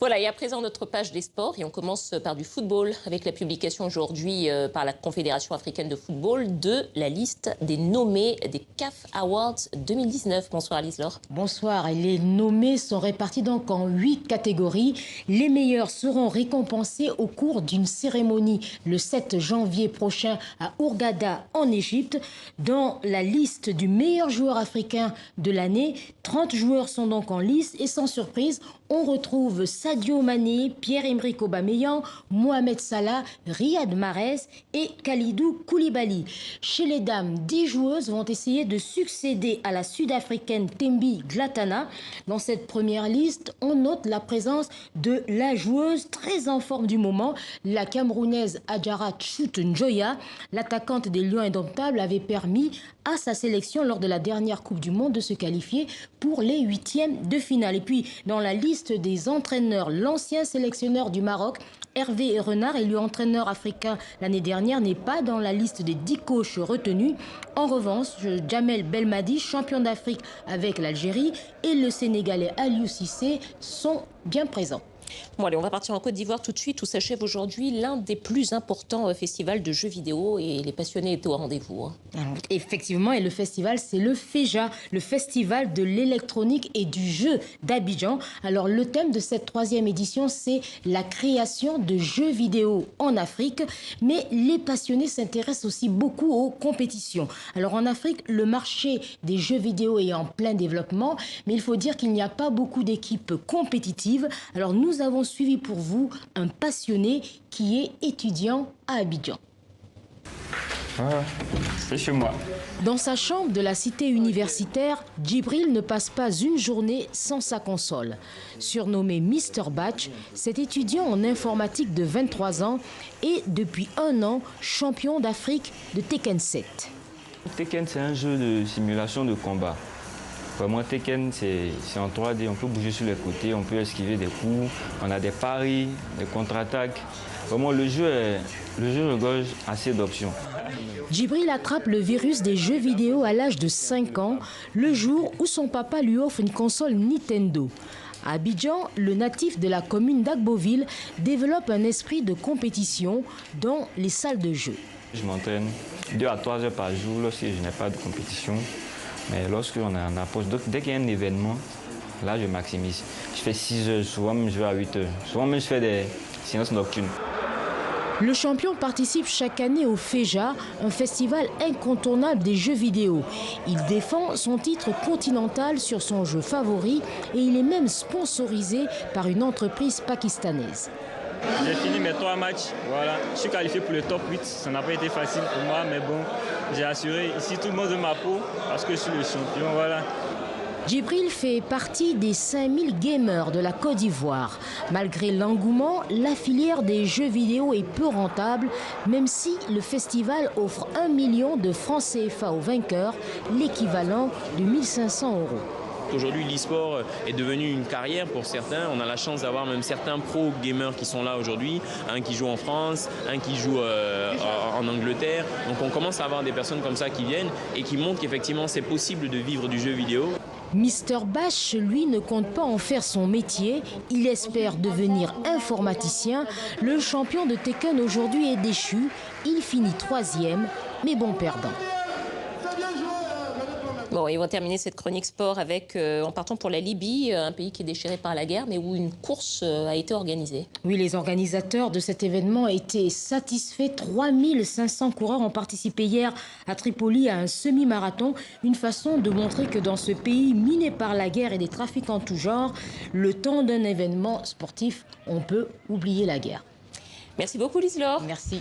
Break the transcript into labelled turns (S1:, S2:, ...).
S1: Voilà, et à présent notre page des sports, et on commence par du football, avec la publication aujourd'hui par la Confédération africaine de football de la liste des nommés des CAF Awards 2019. Bonsoir Alice-Laure.
S2: Bonsoir, et les nommés sont répartis donc en 8 catégories. Les meilleurs seront récompensés au cours d'une cérémonie le 7 janvier prochain à Hurghada en Égypte. Dans la liste du meilleur joueur africain de l'année, 30 joueurs sont donc en lice et sans surprise, on retrouve Sadio Mané, Pierre-Emerick Aubameyang, Mohamed Salah, Riyad Mahrez et Kalidou Koulibaly. Chez les dames, 10 joueuses vont essayer de succéder à la sud-africaine Thembi Glatana. Dans cette première liste, on note la présence de la joueuse très en forme du moment, la Camerounaise Adjara Tchoutou-Njoya. L'attaquante des Lions indomptables avait permis à sa sélection lors de la dernière Coupe du Monde de se qualifier pour les 8e de finale. Et puis, dans la liste des entraîneurs, l'ancien sélectionneur du Maroc, Hervé Renard, élu entraîneur africain l'année dernière, n'est pas dans la liste des 10 coachs retenus. En revanche, Djamel Belmadi, champion d'Afrique avec l'Algérie, et le Sénégalais Aliou Cissé sont bien présents.
S1: Bon allez, on va partir en Côte d'Ivoire tout de suite où s'achève aujourd'hui l'un des plus importants festivals de jeux vidéo et les passionnés étaient au rendez-vous.
S2: Effectivement, et le festival, c'est le FEJA, le festival de l'électronique et du jeu d'Abidjan. Alors le thème de cette 3e édition, c'est la création de jeux vidéo en Afrique, mais les passionnés s'intéressent aussi beaucoup aux compétitions. Alors en Afrique, le marché des jeux vidéo est en plein développement, mais il faut dire qu'il n'y a pas beaucoup d'équipes compétitives. Alors nous avons suivi pour vous un passionné qui est étudiant à Abidjan.
S3: C'est chez moi.
S2: Dans sa chambre de la cité universitaire, Djibril ne passe pas une journée sans sa console. Surnommé Mr Batch, cet étudiant en informatique de 23 ans est depuis un an champion d'Afrique de Tekken 7.
S3: Tekken, c'est un jeu de simulation de combat. Vraiment, Tekken, c'est en 3D, on peut bouger sur les côtés, on peut esquiver des coups, on a des paris, des contre-attaques. Vraiment, le jeu regorge assez d'options.
S2: Djibril attrape le virus des jeux vidéo à l'âge de 5 ans, le jour où son papa lui offre une console Nintendo. À Abidjan, le natif de la commune d'Agboville développe un esprit de compétition dans les salles de jeu.
S3: Je m'entraîne 2 à 3 heures par jour lorsque je n'ai pas de compétition. Mais lorsqu'on a un approche, dès qu'il y a un événement, là je maximise. Je fais 6 heures, souvent même je vais à 8 heures. Souvent même je fais des séances nocturnes.
S2: Le champion participe chaque année au FEJA, un festival incontournable des jeux vidéo. Il défend son titre continental sur son jeu favori et il est même sponsorisé par une entreprise pakistanaise.
S4: J'ai fini mes 3 matchs, voilà. Je suis qualifié pour le top 8, ça n'a pas été facile pour moi, mais bon, j'ai assuré. Ici, tout le monde veut ma peau parce que je suis le champion, voilà.
S2: Djibril fait partie des 5000 gamers de la Côte d'Ivoire. Malgré l'engouement, la filière des jeux vidéo est peu rentable, même si le festival offre 1 million de francs CFA aux vainqueurs, l'équivalent de 1 500 €.
S5: Aujourd'hui, l'e-sport est devenu une carrière pour certains. On a la chance d'avoir même certains pro gamers qui sont là aujourd'hui. Un qui joue en France, un qui joue en Angleterre. Donc on commence à avoir des personnes comme ça qui viennent et qui montrent qu'effectivement c'est possible de vivre du jeu vidéo.
S2: Mr Bash, lui, ne compte pas en faire son métier. Il espère devenir informaticien. Le champion de Tekken aujourd'hui est déchu. Il finit 3e, mais bon perdant.
S1: Bon, et on va terminer cette chronique sport avec, en partant pour la Libye, un pays qui est déchiré par la guerre, mais où une course a été organisée.
S2: Oui, les organisateurs de cet événement étaient satisfaits. 3500 coureurs ont participé hier à Tripoli à un semi-marathon. Une façon de montrer que dans ce pays miné par la guerre et des trafics en tout genre, le temps d'un événement sportif, on peut oublier la guerre.
S1: Merci beaucoup Lise-Laure.
S2: Merci.